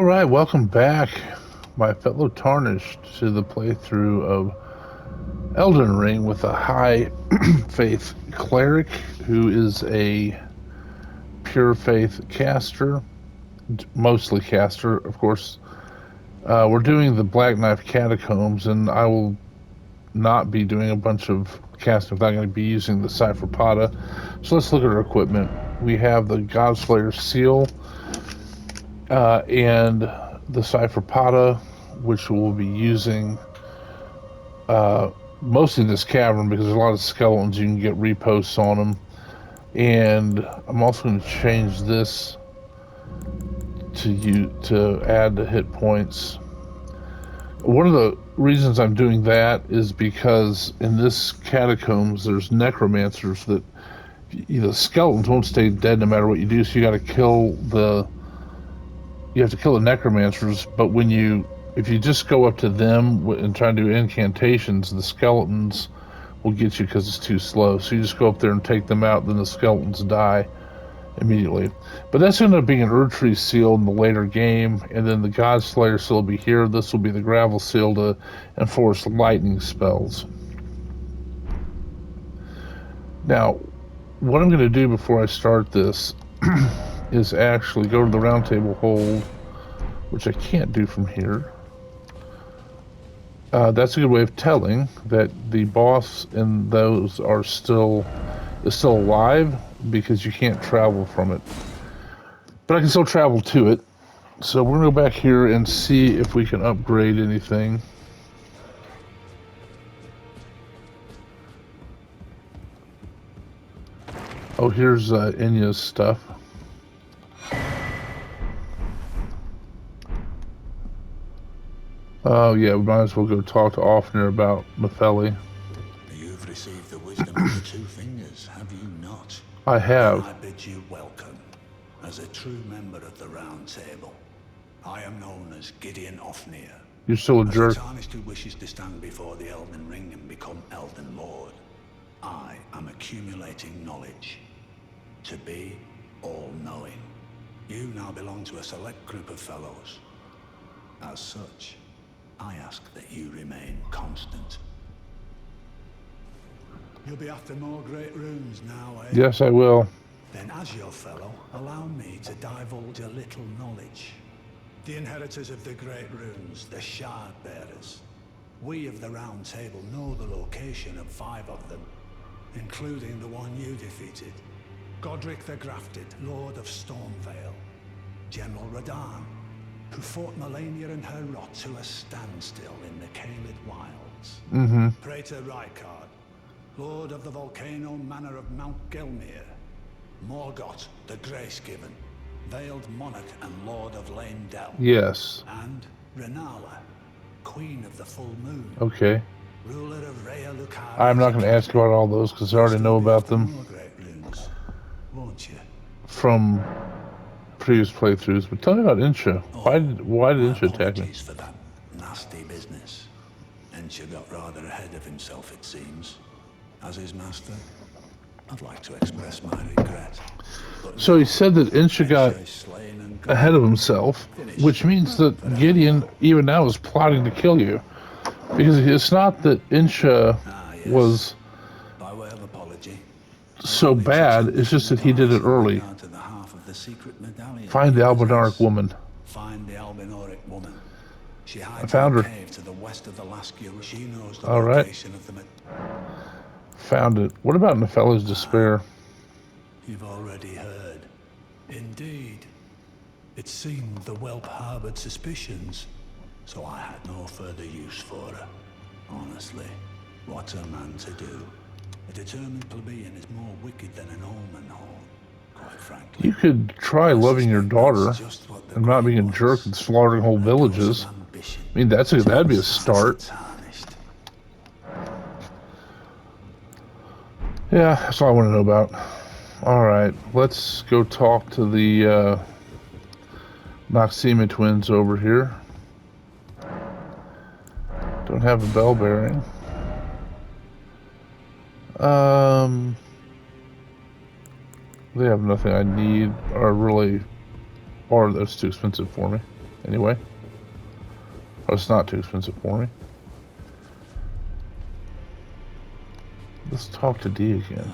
Alright, welcome back, my fellow Tarnished, to the playthrough of Elden Ring with a high faith cleric who is a pure faith caster, mostly caster, of course. We're doing the Black Knife Catacombs, and I will not be doing a bunch of casting. I'm not going to be using the Cypherpata. So let's look at our equipment. We have the Godslayer Seal and the Cypherpata, which we'll be using mostly in this cavern because there's a lot of skeletons. You can get reposts on them. And I'm also going to change this to add the hit points. One of the reasons I'm doing that is because in this catacombs there's necromancers that the skeletons won't stay dead no matter what you do, so you have to kill the necromancers. But if you just go up to them and try to do incantations, the skeletons will get you because it's too slow. So you just go up there and take them out, then the skeletons die immediately. But that's going to be an Erdtree seal in the later game, and then the Godslayer seal will be here. This will be the gravel seal to enforce lightning spells. Now, what I'm going to do before I start this is actually go to the round table hold, which I can't do from here. That's a good way of telling that the boss in those is still alive, because you can't travel from it. But I can still travel to it. So we're going to go back here and see if we can upgrade anything. Oh, here's Inya's stuff. Oh yeah, we might as well go talk to Offner about Nefeli. You've received the wisdom of the two fingers, have you not? I have. And I bid you welcome as a true member of the Round Table. I am known as Gideon Ofnir. You're still a jerk. As a Tarnished who wishes to stand before the Elden Ring and become Elden Lord, I am accumulating knowledge to be all-knowing. You now belong to a select group of fellows. As such, I ask that you remain constant. You'll be after more great runes now, eh? Yes, I will. Then as your fellow, allow me to divulge a little knowledge. The inheritors of the great runes, the Shard Bearers. We of the Round Table know the location of 5 of them, including the one you defeated. Godric the Grafted, Lord of Stormveil. General Radahn, who fought Melania and her rot to a standstill in the Caelid Wilds. Praetor Rykard, Lord of the Volcano Manor of Mount Gelmir. Morgoth the Grace-Given, Veiled Monarch and Lord of Leyndell. Yes. And Renala, Queen of the Full Moon. Okay. Ruler of Rhea Lucaria. I'm not going to ask about all those because I already know about them. More great runes, won't you? From previous playthroughs. But tell me about Insha. Why did Insha attack me? For that nasty business. Insha got rather ahead of himself, it seems. As his master, I'd like to express my regret. So he said that Insha got ahead of himself, which means that Gideon, even now, is plotting to kill you. Because it's not that Insha was by way of apology, so bad, it's just that he did it early. Find the Albinaric woman. Find the Albinaric woman. She hides I found her. in a cave to the west of the Lascure. She knows the All right. location of the... Found it. What about Nefeli's despair? You've already heard. Indeed. It seemed the whelp harbored suspicions, so I had no further use for her. Honestly, what's a man to do? A determined plebeian is more wicked than an omen horn, quite frankly. You could try loving your daughter and not being a jerk and slaughtering whole villages. I mean, that'd be a start. Yeah, that's all I want to know about. Alright, let's go talk to the Noxema twins over here. Don't have a bell bearing. They have nothing I need, or that's too expensive for me. anyway. Oh, it's not too expensive for me. Let's talk to D again.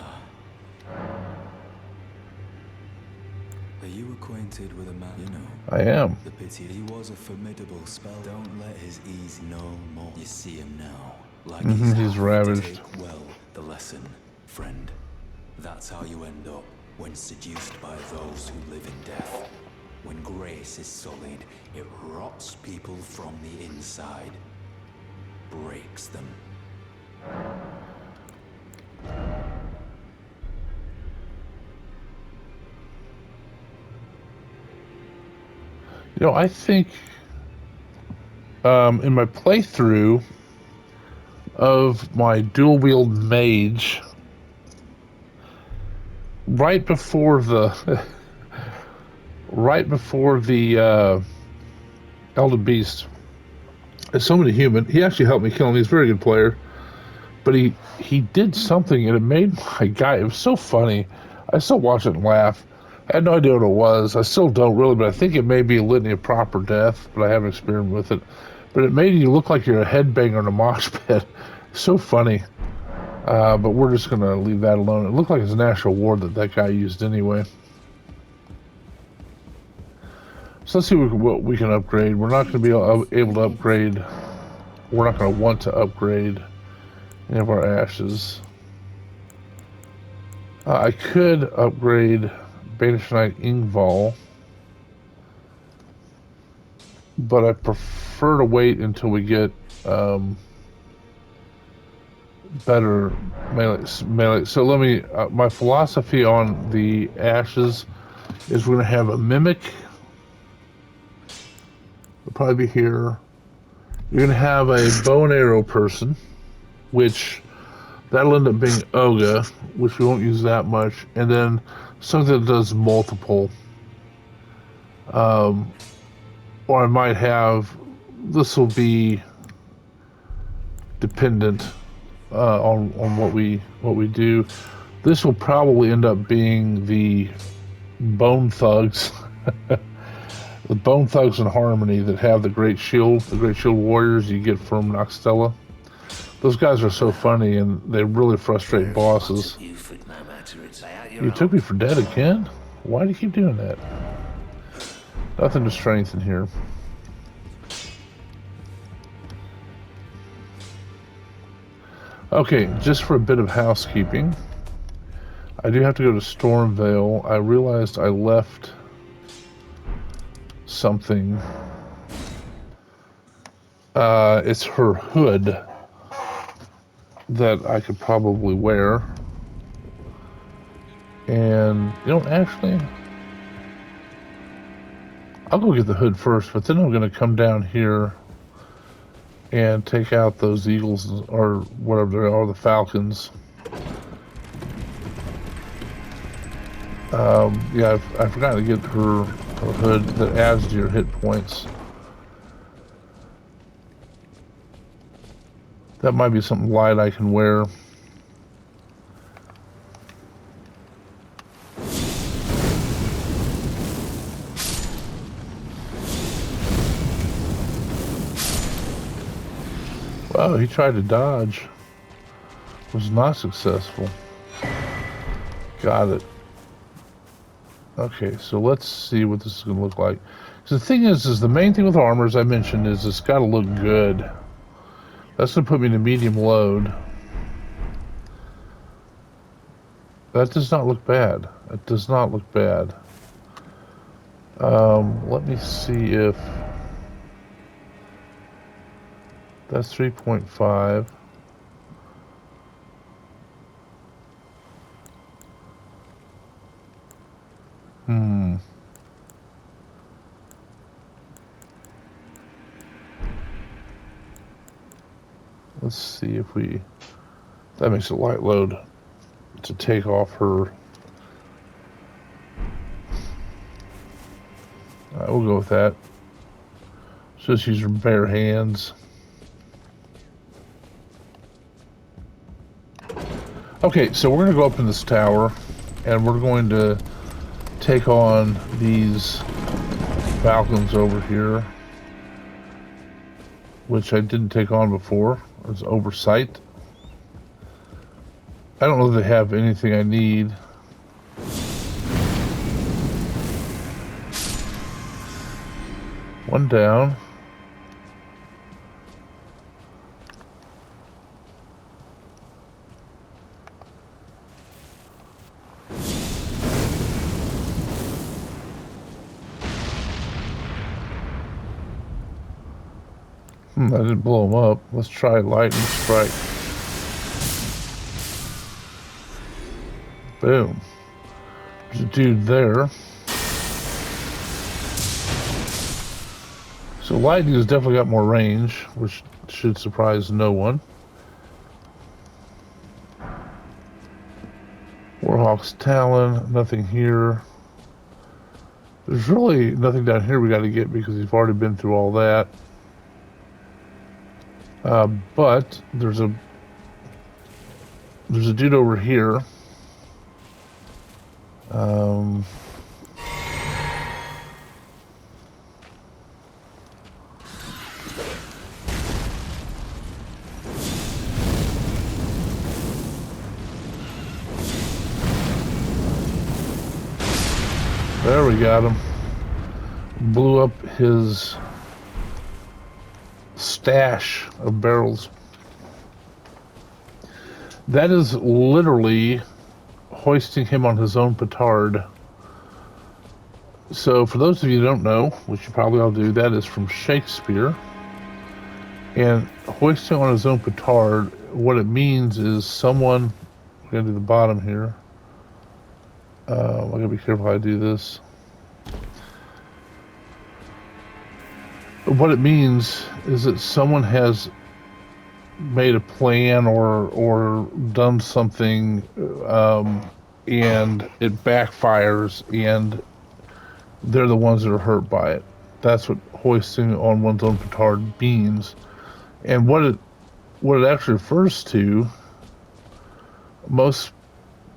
Are you acquainted with a man you know? I am. The pity he was a formidable spell. Don't let his ease no more. You see him now. Like He's ravaged. Take well the lesson, friend. That's how you end up when seduced by those who live in death. When grace is sullied, it rots people from the inside. Breaks them. You know, I think in my playthrough of my dual wield mage, right before the Elden Beast, as somebody human, he actually helped me kill him. He's a very good player, but he did something and it made my guy. It was so funny. I still watch it and laugh. I had no idea what it was. I still don't really, but I think it may be a litany of proper death, but I haven't experimented with it. But it made you look like you're a headbanger in a mosh pit. So funny. But we're just going to leave that alone. It looked like it's a national ward that guy used anyway. So let's see what we can upgrade. We're not going to be able to upgrade. We're not going to want to upgrade any of our ashes. I could upgrade Banished Knight Ingval, but I prefer to wait until we get better melee. So let me, my philosophy on the ashes is we're going to have a mimic. It'll probably be here. You're going to have a bow and arrow person, which that'll end up being Oga, which we won't use that much, and then something that does multiple. Or I might have, this will be dependent on what we do. This will probably end up being the Bone Thugs, the Bone Thugs in Harmony that have the Great Shield Warriors you get from Noxtella. Those guys are so funny and they really frustrate bosses. You took me for dead again? Why do you keep doing that? Nothing to strengthen here. Okay, just for a bit of housekeeping, I do have to go to Stormveil. I realized I left something. It's her hood that I could probably wear. And, you know, actually, I'll go get the hood first, but then I'm going to come down here and take out those eagles, or whatever they are, the falcons. Yeah, I forgot to get her hood that adds to your hit points. That might be something light I can wear. Oh, he tried to dodge. Was not successful. Got it. Okay, so let's see what this is going to look like. So the thing is the main thing with armor, as I mentioned, is it's got to look good. That's going to put me in a medium load. That does not look bad. It does not look bad. Let me see if... That's 3.5. Let's see if we... That makes a light load to take off her. Alright, we'll go with that. Just use her bare hands. Okay, so we're going to go up in this tower, and we're going to take on these falcons over here. which I didn't take on before. It was oversight. I don't know if they have anything I need. One down. I didn't blow him up. Let's try lightning strike. Boom. There's a dude there. So lightning has definitely got more range, which should surprise no one. Warhawk's Talon, nothing here. There's really nothing down here we got to get because we've already been through all that. But there's a dude over here. There we got him. Blew up his stash of barrels. That is literally hoisting him on his own petard. So for those of you who don't know, which you probably all do, that is from Shakespeare. And hoisting on his own petard, what it means is someone, we're going to do the bottom here. I gotta be careful how I do this. What it means is that someone has made a plan or done something, and it backfires, and they're the ones that are hurt by it. That's what hoisting on one's own petard means. And what it actually refers to, most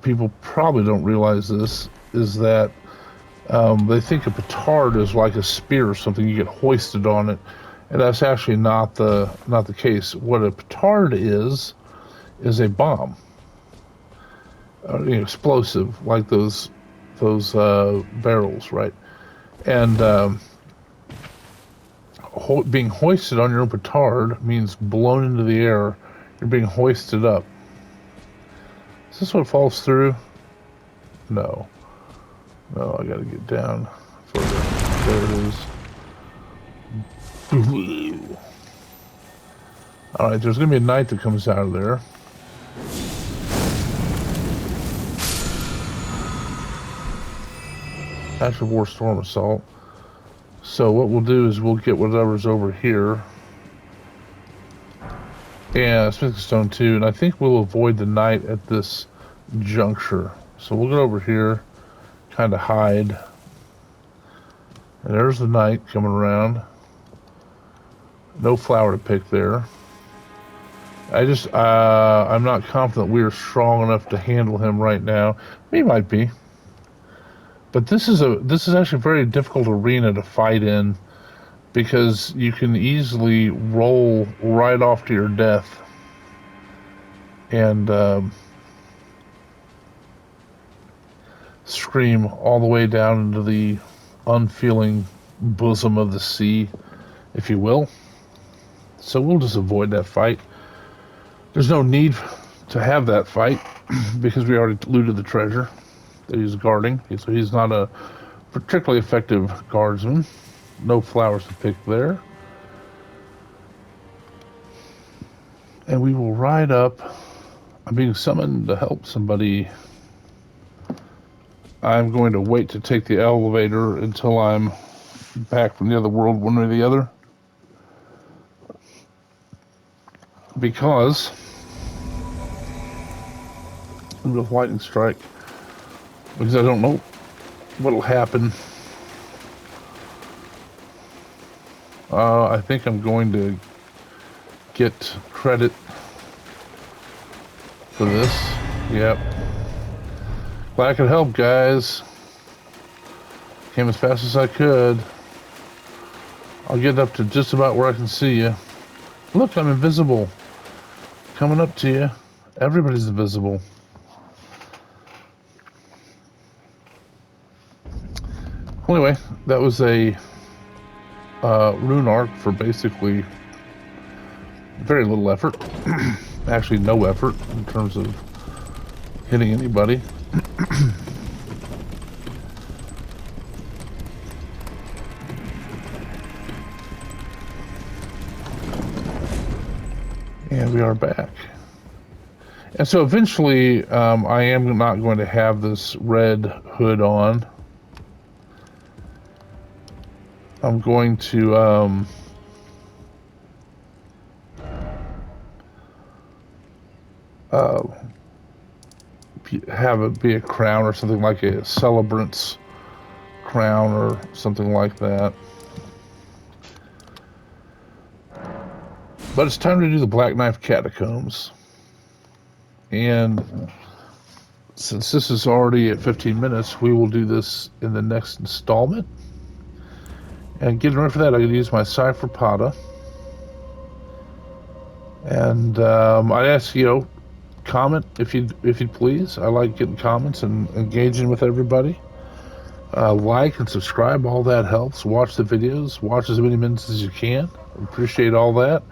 people probably don't realize this, is that they think a petard is like a spear or something. You get hoisted on it, and that's actually not the case. What a petard is a bomb, explosive, like those barrels, right? And being hoisted on your own petard means blown into the air. You're being hoisted up. Is this what falls through? No, I gotta get down further. There it is. Alright, there's gonna be a knight that comes out of there. Ash of War Storm Assault. So what we'll do is we'll get whatever's over here. Yeah, Smithing Stone too, and I think we'll avoid the knight at this juncture. So we'll get over here, kind of hide. And there's the knight coming around. No flower to pick there. I'm not confident we are strong enough to handle him right now. We might be. But this is actually a very difficult arena to fight in, because you can easily roll right off to your death. And scream all the way down into the unfeeling bosom of the sea, if you will. So we'll just avoid that fight. There's no need to have that fight because we already looted the treasure that he's guarding. So he's not a particularly effective guardsman. No flowers to pick there. And we will ride up. I'm being summoned to help somebody. I'm going to wait to take the elevator until I'm back from the other world, one way or the other. Because with lightning strike, because I don't know what'll happen. I think I'm going to get credit for this. Yep. Glad I could help, guys. Came as fast as I could. I'll get up to just about where I can see you. Look, I'm invisible. Coming up to you. Everybody's invisible. Anyway, that was a rune arc for basically very little effort. Actually, no effort in terms of hitting anybody. And we are back. And so eventually, I am not going to have this red hood on. I'm going to have it be a crown or something like a celebrant's crown or something like that. But it's time to do the Black Knife Catacombs. And since this is already at 15 minutes, we will do this in the next installment. And getting ready for that, I'm going to use my Cipher Pata. And I ask, comment if you'd please. I like getting comments and engaging with everybody. Like and subscribe, all that helps. Watch the videos, watch as many minutes as you can. Appreciate all that.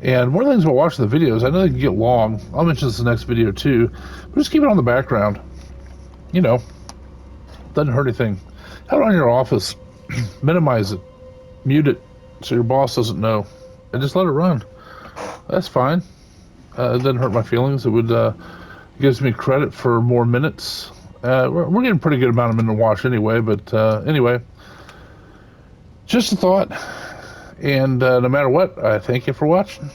And one of the things about watching the videos, I know they can get long. I'll mention this in the next video too, but just keep it on the background. Doesn't hurt anything. Have it on your office, minimize it, mute it so your boss doesn't know, and just let it run. That's fine. It doesn't hurt my feelings. It would gives me credit for more minutes. We're getting a pretty good amount of minute watch anyway, but anyway, just a thought. And no matter what, I thank you for watching.